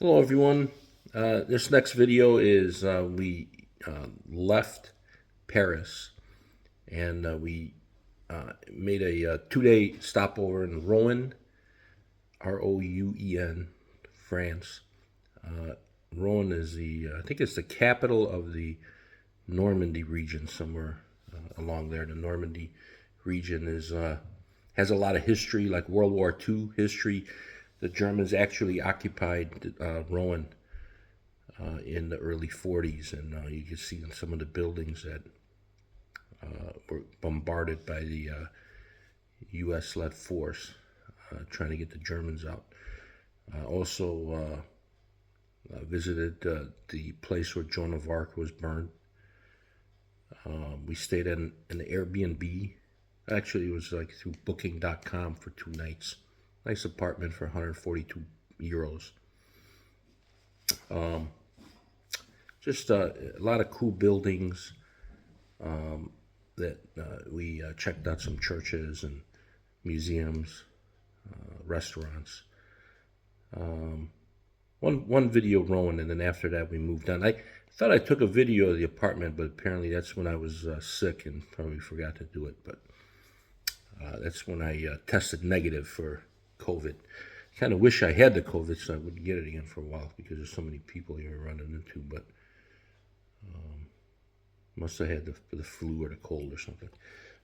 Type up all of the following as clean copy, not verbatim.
Hello everyone. This next video is we left Paris and we made a 2-day stopover in Rouen, Rouen, France. Rouen is I think it's the capital of the Normandy region, somewhere along there. The Normandy region has a lot of history, like World War II history. The Germans actually occupied Rouen in the early 40s, and you can see some of the buildings that were bombarded by the U.S.-led force trying to get the Germans out. Also visited the place where Joan of Arc was burned. We stayed in an Airbnb. Actually, it was like through booking.com for 2 nights. Nice apartment for 142 euros. Just a lot of cool buildings that we checked out, some churches and museums, restaurants. One video Rowan, and then after that we moved on. I thought I took a video of the apartment, but apparently that's when I was sick and probably forgot to do it. But that's when I tested negative for COVID. Kind of wish I had the COVID so I wouldn't get it again for a while, because there's so many people you're running into. But must have had the flu or the cold or something.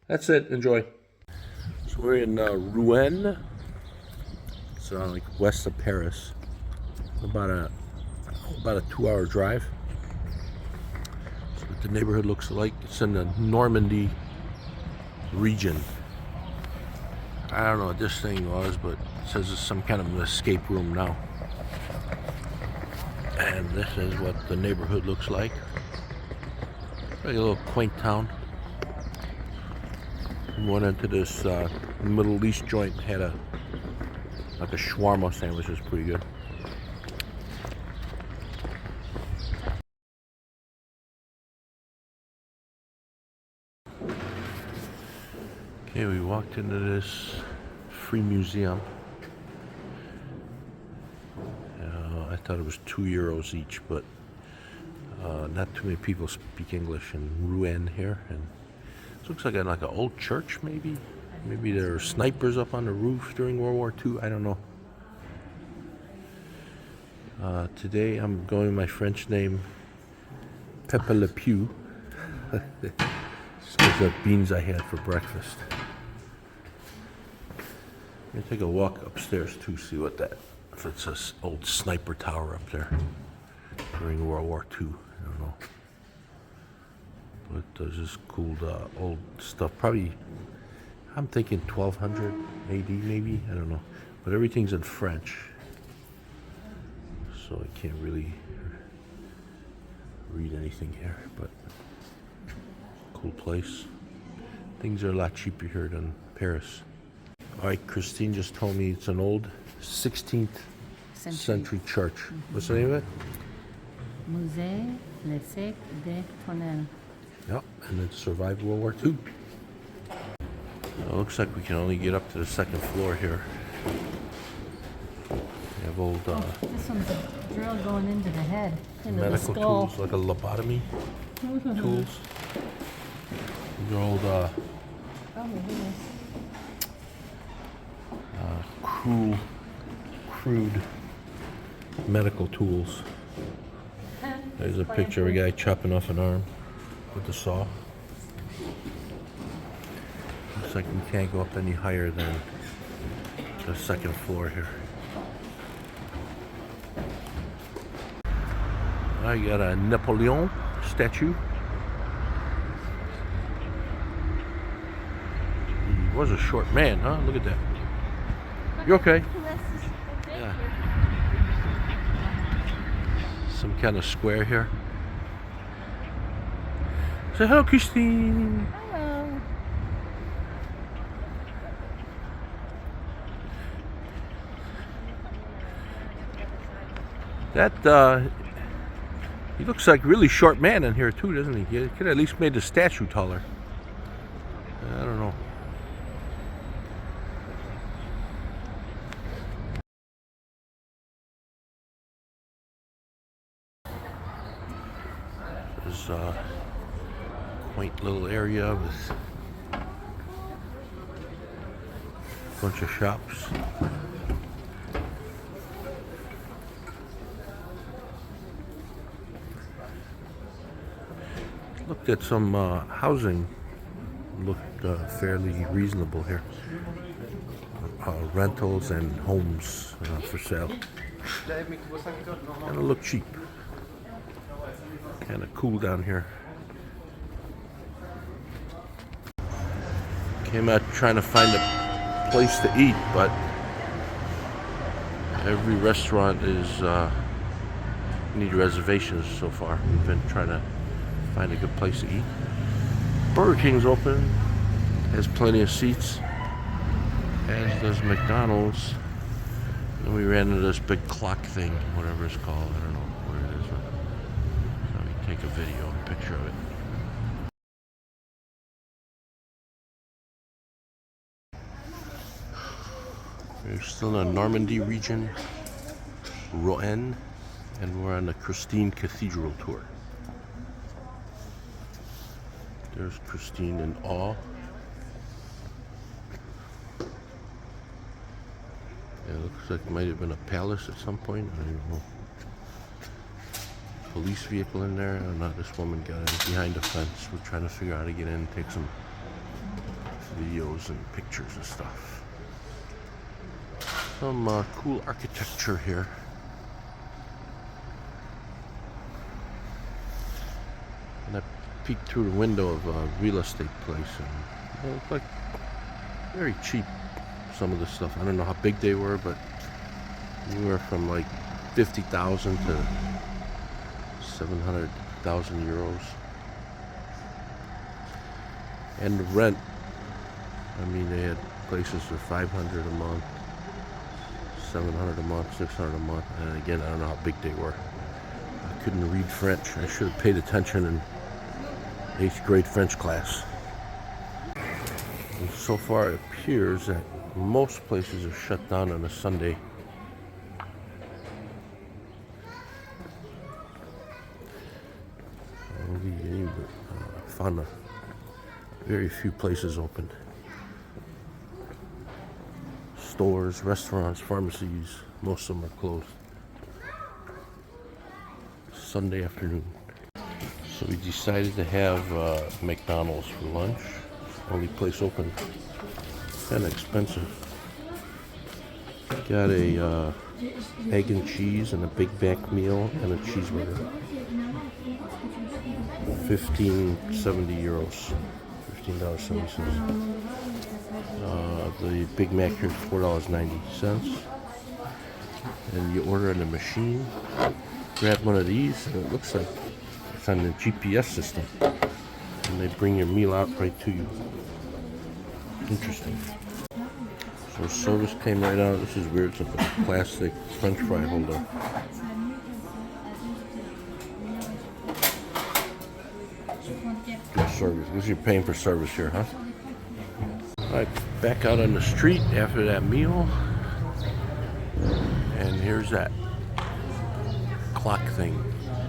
That's it. Enjoy. So we're in Rouen. It's like west of Paris. About a 2-hour drive. That's what the neighborhood looks like. It's in the Normandy region. I don't know what this thing was, but it says it's some kind of an escape room now. And this is what the neighborhood looks like. Like a little quaint town. We went into this Middle East joint, had like a shawarma sandwich, was pretty good. Okay, we walked into this free museum. I thought it was 2 euros each, but not too many people speak English in Rouen here. And it looks like an old church, maybe. Maybe there were snipers up on the roof during World War II. I don't know. Today I'm going with my French name, Pepe Le Pew. Just because of beans I had for breakfast. I'm gonna take a walk upstairs to see what if it's an old sniper tower up there during World War II. I don't know. But there's this cool old stuff. Probably, I'm thinking 1200 AD maybe. I don't know. But everything's in French, so I can't really read anything here. But cool place. Things are a lot cheaper here than Paris. All right, Christine just told me it's an old 16th century church. What's the name of it? Musée Le Sec de Tonnelle. Yep, and it survived World War II. It looks like we can only get up to the 2nd floor here. We have old This one's a drill going into the head, into the medical skull. tools, like a lobotomy tools. These are old Oh my goodness. crude medical tools. There's a picture of a guy chopping off an arm with a saw. Looks like we can't go up any higher than the 2nd floor here. I got a Napoleon statue. He was a short man, huh? Look at that. You okay? Yeah. Some kind of square here. Say hello, Christine. Hello. That he looks like a really short man in here too, doesn't he? He could have at least made the statue taller. I don't know. this quaint little area with a bunch of shops. Looked at some housing. Looked fairly reasonable here. Rentals and homes for sale. And it looked cheap. Kind of cool down here. Came out trying to find a place to eat, but every restaurant is need reservations so far. We've been trying to find a good place to eat. Burger King's open, has plenty of seats, as does McDonald's. And we ran into this big clock thing, whatever it's called. I don't know what it is. But let me take a video, a picture of it. We're still in the Normandy region, Rouen, and we're on the Christine Cathedral tour. There's Christine in awe. It looks like it might have been a palace at some point. I don't know. Police vehicle in there. Oh, no, this woman got in behind the fence. We're trying to figure out how to get in and take some videos and pictures and stuff. Some cool architecture here. And I peeked through the window of a real estate place, and it looked like very cheap. Some of the stuff, I don't know how big they were, but anywhere from like 50,000 to 700,000 euros. And the rent, I mean, they had places for 500 a month, 700 a month, 600 a month, and again, I don't know how big they were. I couldn't read French. I should have paid attention in 8th grade French class. And so far it appears that most places are shut down on a Sunday. Found very few places open. Stores, restaurants, pharmacies, most of them are closed. Sunday afternoon. So we decided to have McDonald's for lunch. Only place open. Kind of expensive. Got a egg and cheese and a Big Mac meal and a cheeseburger. 15.70 euros. $15.70. The Big Mac here is $4.90. And you order in the machine. Grab one of these, and it looks like it's on the GPS system. And they bring your meal out right to you. Interesting. So service came right out. This is weird. It's a plastic French fry holder. Good service. This you're paying for service here, huh? Alright, back out on the street after that meal. And here's that clock thing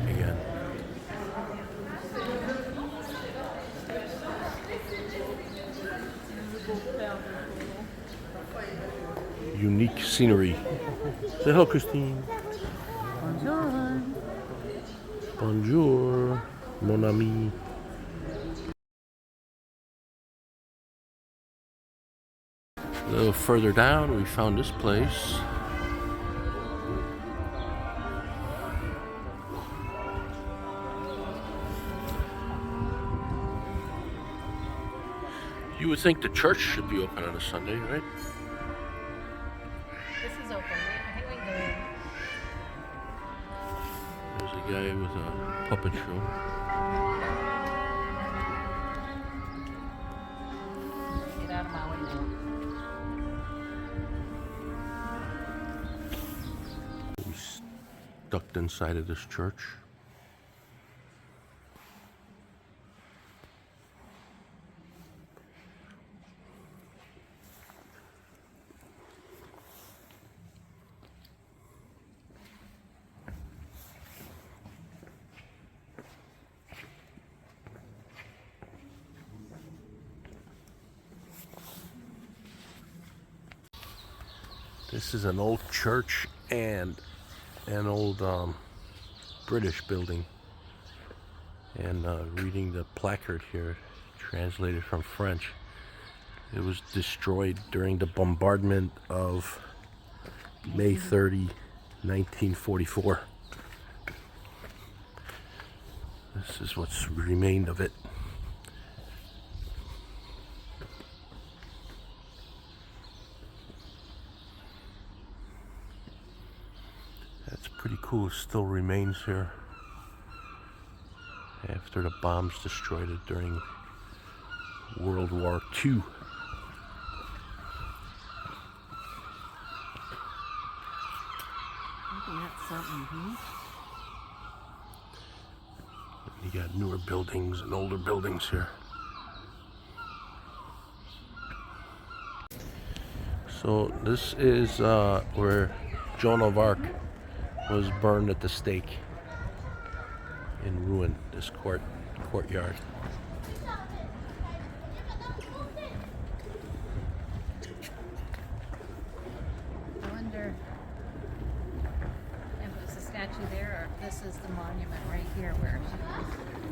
again. Unique scenery. Say hello, Christine. Bonjour. Bonjour, mon ami. A little further down, we found this place. You would think the church should be open on a Sunday, right? This is open. I think we can go in. There's a guy with a puppet show. Get out of my window. We ducked inside of this church. This is an old church and an old British building. And reading the placard here, translated from French. It was destroyed during the bombardment of May 30, 1944. This is what's remained of it. That's pretty cool. It still remains here after the bombs destroyed it during World War II. That's something, You got newer buildings and older buildings here. So this is where Joan of Arc was burned at the stake in Rouen, this courtyard. I wonder if it was a statue there or if this is the monument right here where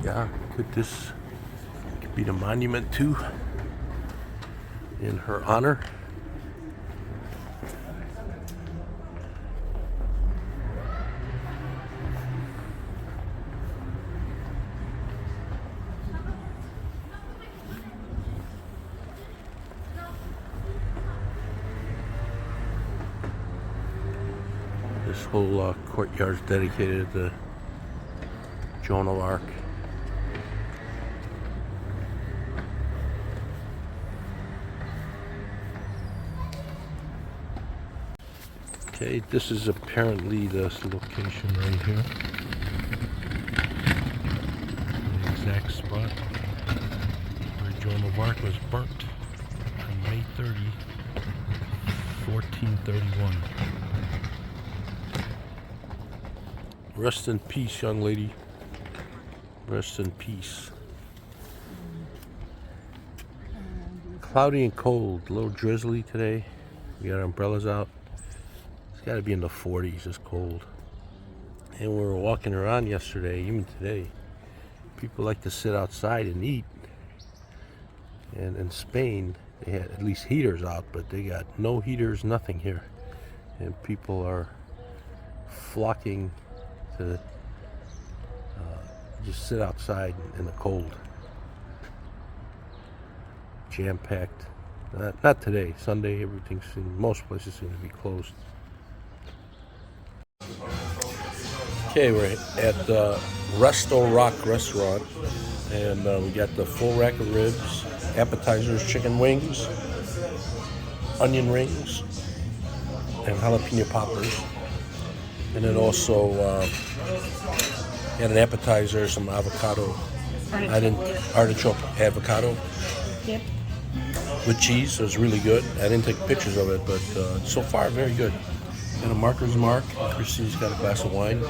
Yeah, could be the monument too, in her honor? This whole courtyard is dedicated to Joan of Arc. Okay, this is apparently the location right here. The exact spot where Joan of Arc was burnt on May 30, 1431. Rest in peace, young lady. Rest in peace. Cloudy and cold, a little drizzly today. We got our umbrellas out. It's got to be in the 40s, it's cold. And we were walking around yesterday, even today. People like to sit outside and eat. And in Spain, they had at least heaters out, but they got no heaters, nothing here. And people are flocking to just sit outside in the cold. Jam-packed. Not today. Sunday, most places seem to be closed. Okay, we're at the Rouen restaurant, and we got the full rack of ribs, appetizers, chicken wings, onion rings, and jalapeno poppers. And then also had an appetizer, some avocado, artichoke avocado dip. with cheese. So it's really good. I didn't take pictures of it, but so far very good. And a Marker's Mark. Christine's got a glass of wine.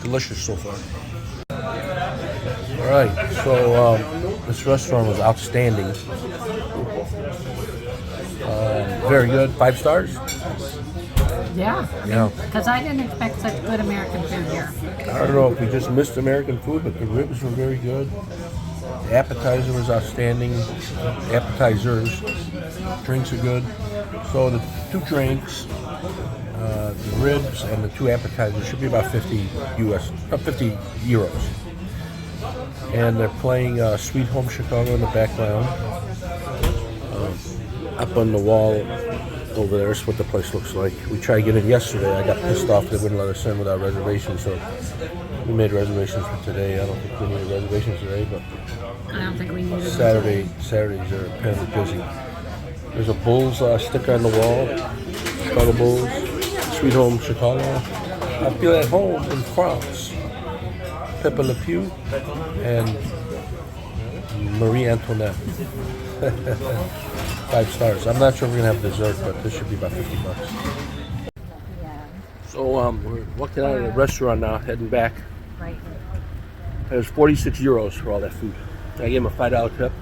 Delicious so far. All right, so this restaurant was outstanding. Very good. 5 stars. Yeah. Yeah. Because I didn't expect such good American food here. I don't know if we just missed American food, but the ribs were very good. The appetizer was outstanding. Appetizers. Drinks are good. So the 2 drinks, the ribs, and the 2 appetizers should be about 50 euros. And they're playing Sweet Home Chicago in the background. Up on the wall over there is what the place looks like. We tried to get in yesterday. I got pissed off they wouldn't let us in without reservations, so we made reservations for today. I don't think we need reservations today, but I don't think we need it. Saturdays are apparently busy. There's a Bulls sticker on the wall. Chicago Bulls, Sweet Home Chicago. I feel at home in France. Pepe Le Pew and Marie Antoinette. 5 stars. I'm not sure we're gonna have dessert, but this should be about $50. So we're walking out of the restaurant now, heading back. Right. There's 46 euros for all that food. I gave him a $5 tip.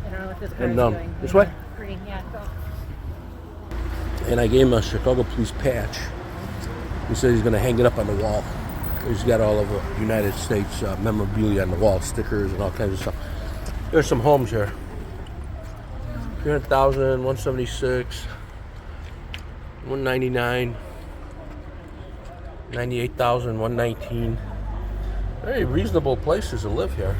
I don't know what this And guy's doing. this way? Green, yeah, go. and I gave him a Chicago Police patch. He said he's going to hang it up on the wall. He's got all of the United States memorabilia on the wall, stickers and all kinds of stuff. There's some homes here. 300,000, 176, 199, 98,000, 119. Very reasonable places to live here.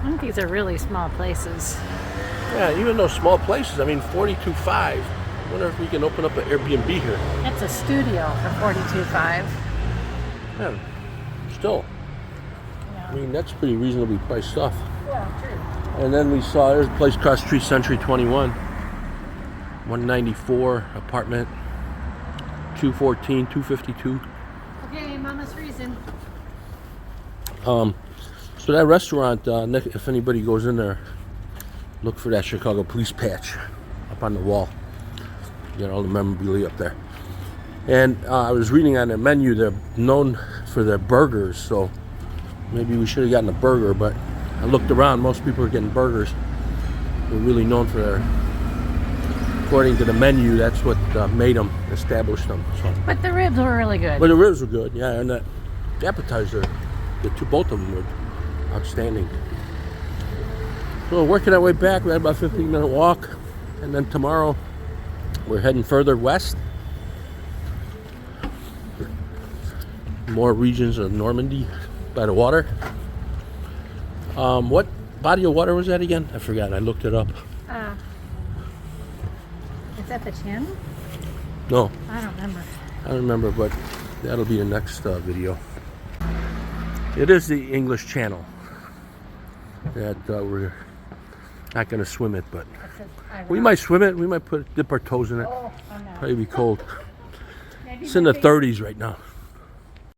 I think these are really small places. Yeah, even those small places. I mean, 42.5. I wonder if we can open up an Airbnb here. That's a studio for 42.5. Yeah, still. Yeah. I mean, that's pretty reasonably priced stuff. Yeah, true. And then we saw there's a place across the street, Century 21, 194 apartment, 214, 252. Okay, Mama's freezing. So that restaurant, if anybody goes in there, look for that Chicago Police patch up on the wall. You got all the memorabilia up there. And I was reading on their menu, they're known for their burgers, so maybe we should have gotten a burger, but I looked around, most people are getting burgers. They're really known for their, according to the menu, that's what made them, established them. So. But the ribs were really good. But the ribs were good, yeah, and the appetizer, both of them were outstanding. So we're working our way back. We had about a 15-minute walk, and then tomorrow we're heading further west. More regions of Normandy by the water. What body of water was that again? I forgot. I looked it up. Is that the channel? No, I don't remember. I don't remember, but that'll be the next video. It is the English Channel. That we're not going to swim it, but we might swim it. We might dip our toes in it. Oh, no. Probably be cold. It's in the 30s right now.